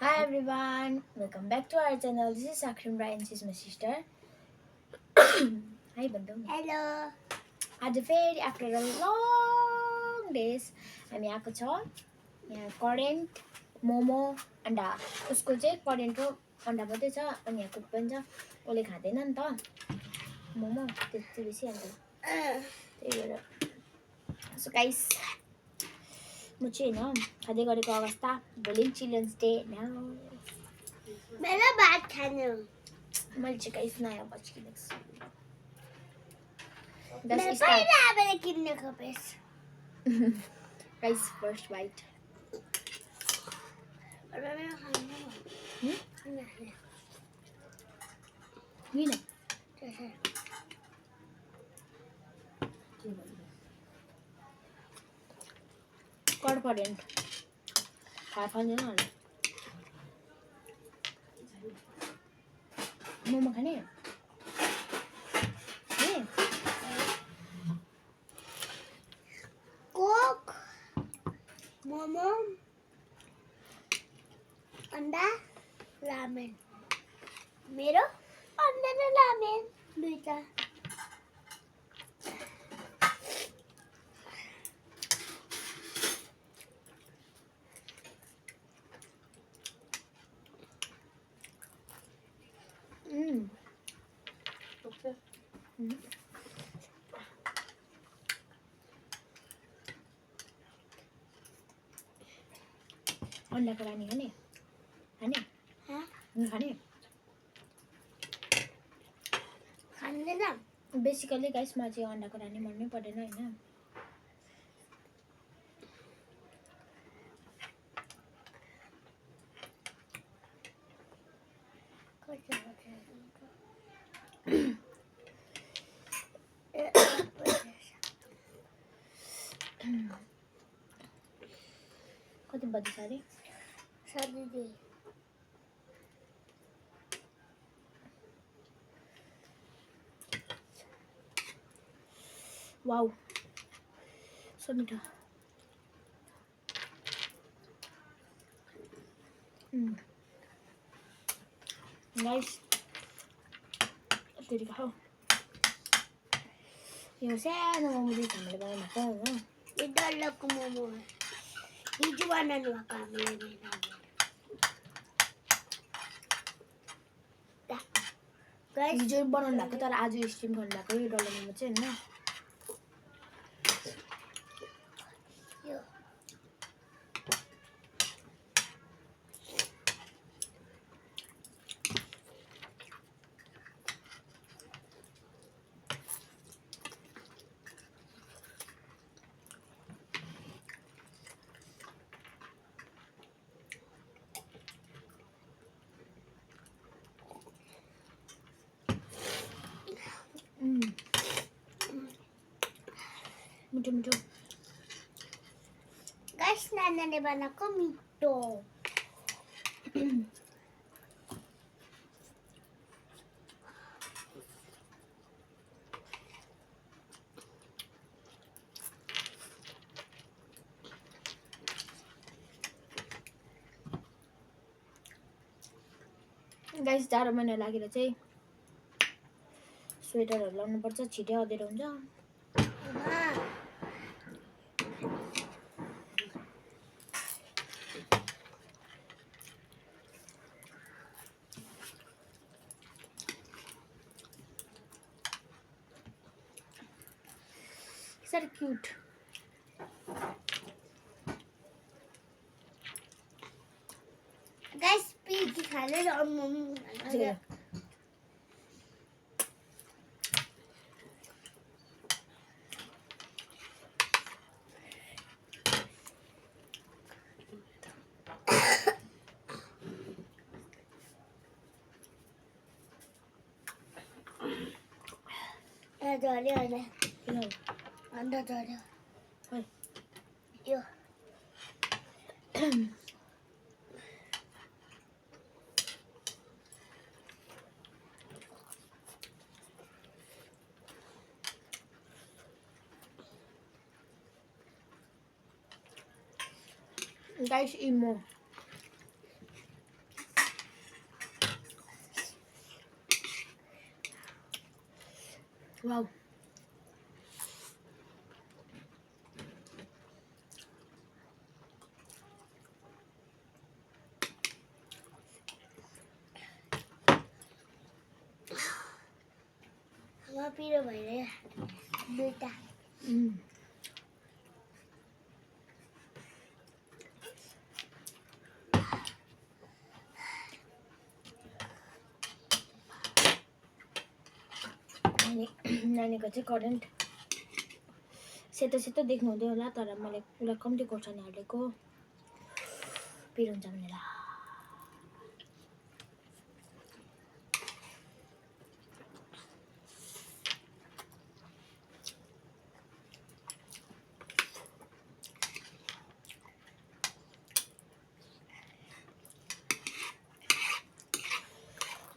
Hi everyone, welcome back to our channel. This is Sakrim Ryan, she's my sister. Hi बन्दौ hello आज फेरि after a long days हामी आएको छ यहाँ करेन्ट मोमो अन्डा उसको चाहिँ करेन्ट र अन्डा मात्रै छ अनि यहाँ कुक पनि छ उसले खाँदैन नि त मोमो त्यति बेसी अन्त त्यही भएर सो गाइस म चाहिँ होइन खाँदै गरेको अवस्था भोलि चिल्ड्रेन्स डे होइन मेरा भात खानु मैले चाहिँ गाइस नयाँ वाच किनेको छु मैं पहिला आएर किन्ने खपेस Guys, first bite. Gini. Confident. Confident. Mau makan ya? Nih. Coke momo अंडा रामेन मेरो अंडा र रामेन दुईटा अंडा को रानी खाने खाने खाने खाँदैन बेसिकली गाइस म चाहिँ अंडाको रानी मनमै पर्दैन हैन कति बजे सारे साढे वाउ सो मिठो गाइस तेरी खाऊ यो सानो मोमो चाहिँ हामीले बनाउनु पर्छ हैन यो डल्लोको मोमो हिजो बनाउनु भएको हामीले गाइस हिजो बनाउनु भएको तर आज स्ट्रिम गर्नु भएको यो डल्लो मोमो चाहिँ हैन यो मिठो मिठो गाइस नानाले बनाएको मिठो गाइस जाडो महिना लागेर चाहिँ स्वेटरहरू लाउनु पर्छ छिटै अँध्यारो हुन्छ so cute गाइस पिजी खाने र मोमो खाने झऱ्यो अहिले अन्डा झऱ्यो यो guys, eat more. वाउ हावा पिरो भएर दुईटा नानीको चाहिँ करेन्ट सेतो सेतो देख्नु हुँदै होला तर मैले पुरा कम्ती खोर्सानी हालेको पिरो हुन्छ भनेर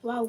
वाउ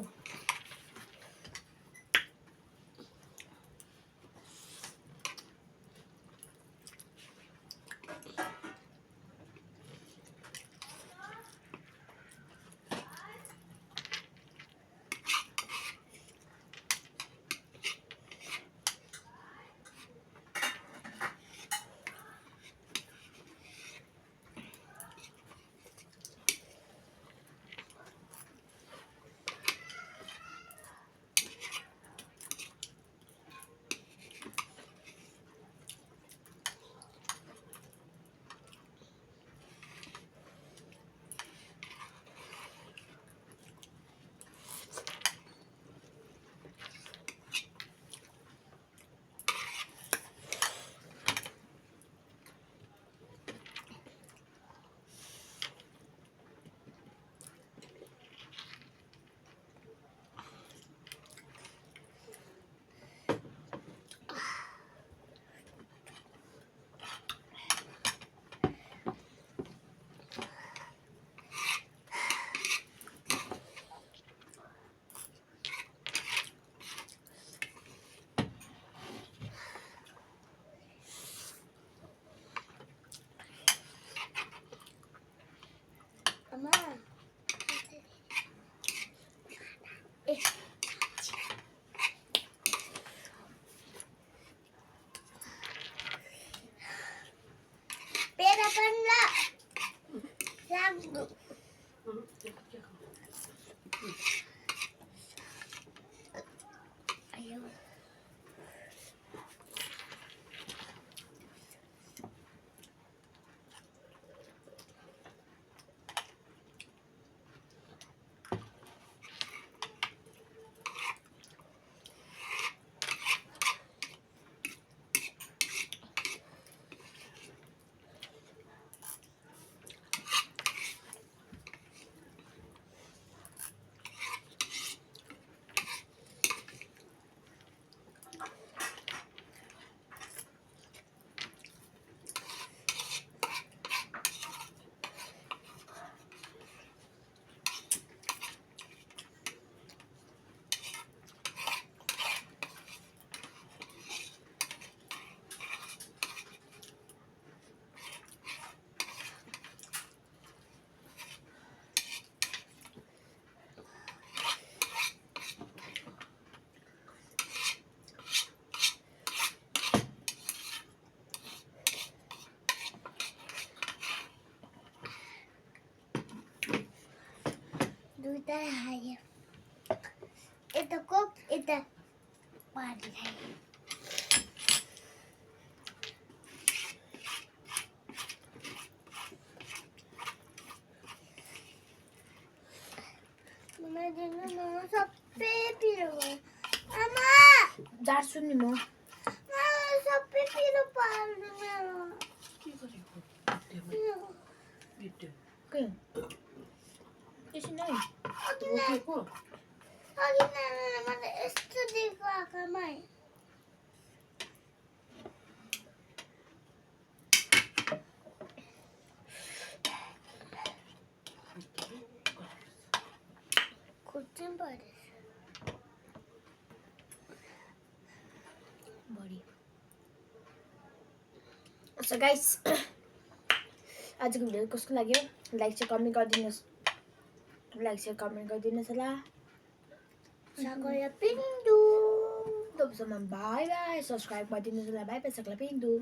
आमा पेरा पनि लाग्दो आयो दुईटा आयो यता कोक यता पानी खायो मम्मा दिनु न सबै पिरो भयो आमा जार्छु नि म सबै पिरो पार्नु मेरो के गरेको भिडियो के यसो नै रोकेको अघि नानाले मलाई यस्तो दिएको आँखामै खुट्टिम परेछ बढी सो गाइस आजको भिडियो कस्तो लाग्यो लाइक चाहिँ कमेन्ट गरिदिनुहोस् होला Sagoya Pindu. तबसम्म बाई बाई सब्सक्राइब गरिदिनु होला बाई बाई सक्ला पिन्टु